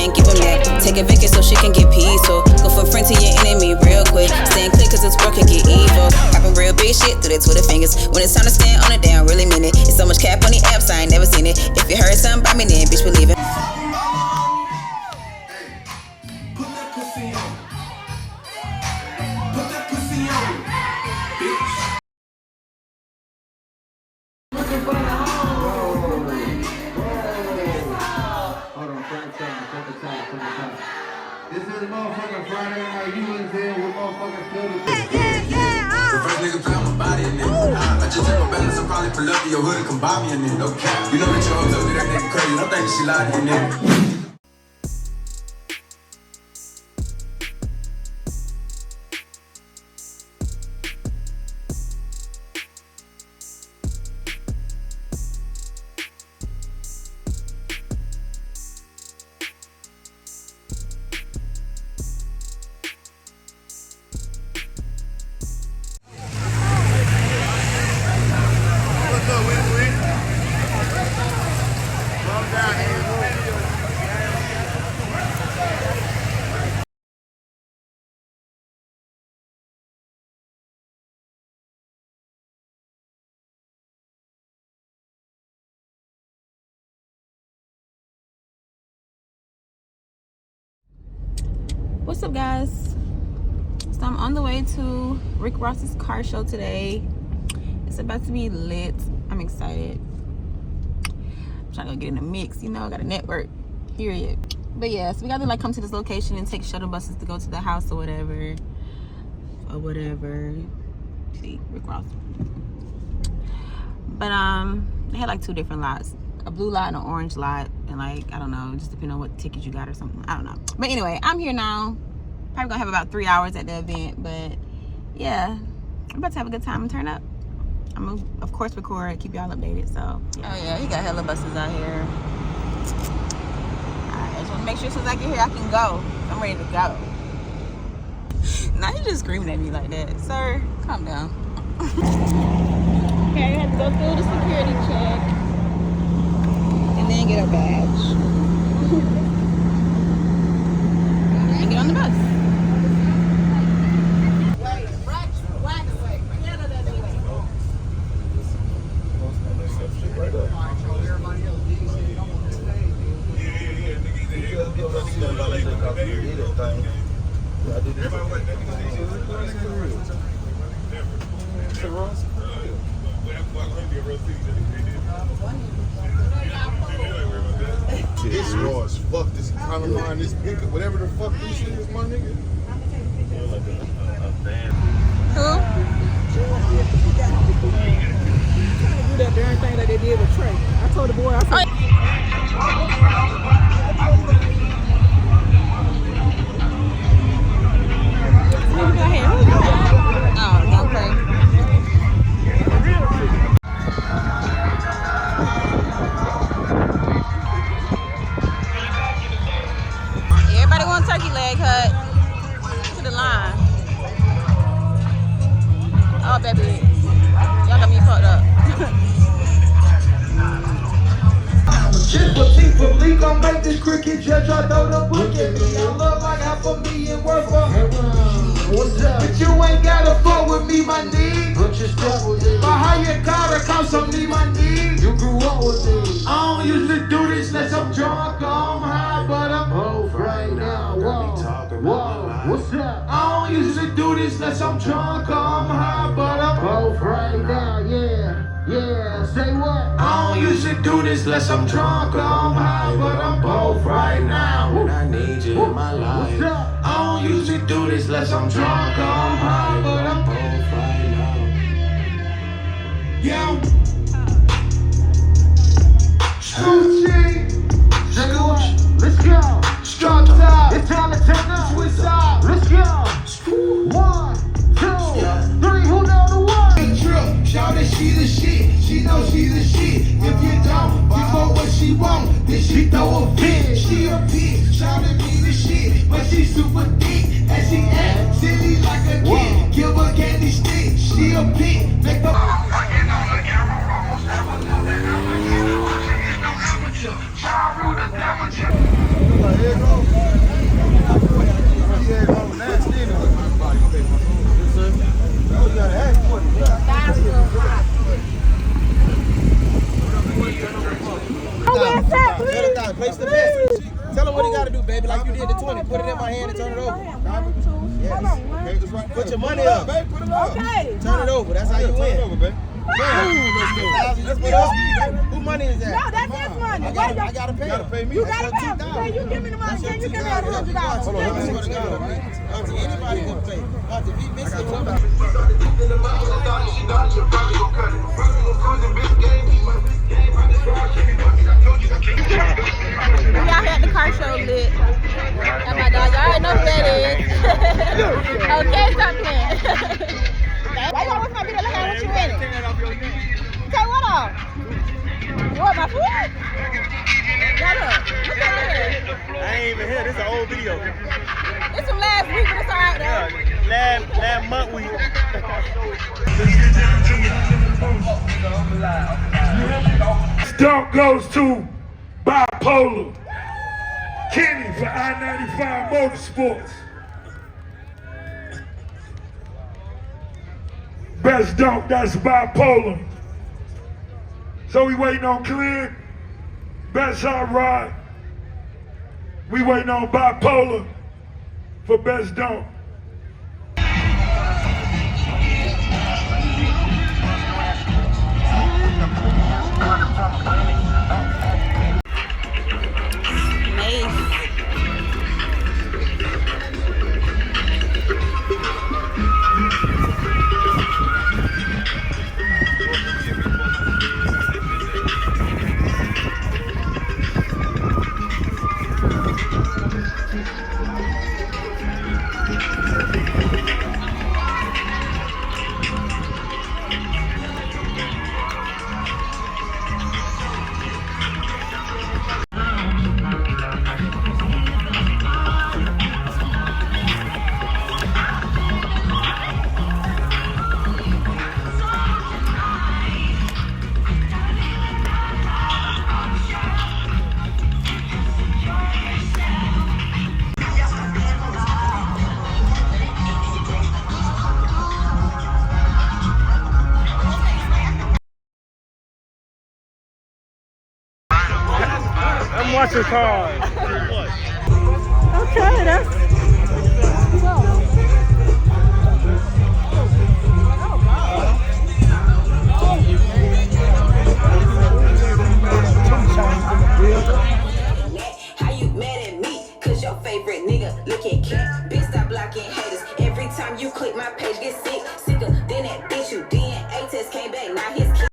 can't give him that. Take a vacation so she can get peaceful. Go from friend to your enemy real quick. Stand clear cause this world can get evil. Poppin' real big shit through the Twitter fingers. When it's time to stand on it, they don't really mean it. It's so much cap on the apps, I ain't never seen it. If you heard something about me, then bitch believe it. This is motherfucking Friday night. You was there with motherfucking Philly. The first nigga found my body in it. I just took my balance, I probably pull up to your hood and come buy me in it. No cap. You know that your hoes told me that nigga crazy. I'm thinking she lied in it. What's up, guys? So I'm on the way to Rick Ross's car show today. It's about to be lit. I'm excited. I'm trying to go get in the mix, you know, got a network, period. But yeah, so we gotta like come to this location and take shuttle buses to go to the house or whatever. See, Rick Ross. But they had like two different lots. A blue lot and an orange lot, and like, I don't know, just depending on what ticket you got or something. I don't know. But anyway, I'm here now. Probably gonna have about 3 hours at the event, but yeah, I'm about to have a good time and turn up. I'm gonna, of course, record, keep y'all updated. So yeah. Oh yeah, he got hella buses out here. Alright, I just wanna make sure as soon as I get here I can go. I'm ready to go. Now you just screaming at me like that. Sir, calm down. Okay, I have to go through the security check. And then get a badge. And get on the bus. This raw as fuck. This color line, this pink, whatever the fuck this shit is, my nigga. Who? Trying to do that darn thing that they did with Trey. I told the boy, I said, Oh, don't play. Everybody want turkey leg cut. To the line. Oh, baby. Y'all got me fucked up. Just for teeth from Lee, gon' make this cricket judge, I throw the book at me. I love like $500,000 worth of what's up? But you ain't gotta fuck with me, my nigga. But you stuck with it. But how you gotta come some me, my nigga? You grew up with it. I don't usually do this unless I'm drunk or I'm high, but I'm both right now. Whoa, what's up? I don't usually do this unless I'm drunk or I'm high, but I'm both right now. Yeah, say what? I don't usually do this unless I'm drunk or I'm high, but I'm both right now. And I need you in my life. I don't usually do this unless I'm drunk or I'm high, but I'm both right now. Yeah. Sushi, let's go. Strong top. It's time to turn up. Swiss out. Let's go. 1, 2, 3. Who know the one? Shout that she the shit. She know she the shit. If you don't, give her what she want. Then she throw a fit. She a bitch. Shout at me the shit. But she super thick. And she act silly like a kid. Give her candy stick. She a bitch. Make her. Here it goes. Place the bet. Tell him what he got to do, baby. Like you did the 20. Put it in my hand and turn it over. Yes. Put your money up. Babe, put it up. Okay. Turn it over. That's how you Turn win. it over, babe. Let's put up. Who money is that? No, that's his money. I gotta pay. You gotta pay me. You gotta pay him. Okay, you give me the money, then you give me $100. Hold on, I swear to God, right? Anybody can pay. If he misses it, We out here at the car show lit. Oh my dog, y'all already know who that is. Okay, stop playing. Why you always gonna be there looking at what you in it? Take what off? What, my food? Got up. Look at here. I ain't even here. This is an old video. It's from last week, but it's alright though. Last month we. Stump goes to Bipolar. Kenny for I-95 Motorsports. Best dunk, that's Bipolar. So we waiting on Clint. Best hot rod. We waiting on Bipolar for best dunk. I'm watching cars. Okay, that's. How you mad at me? Cause your favorite nigga looking cat. Bitch, stop blocking haters. Every time you click my page, get sick. Sicker than that bitch you did. A test came back, now his kid.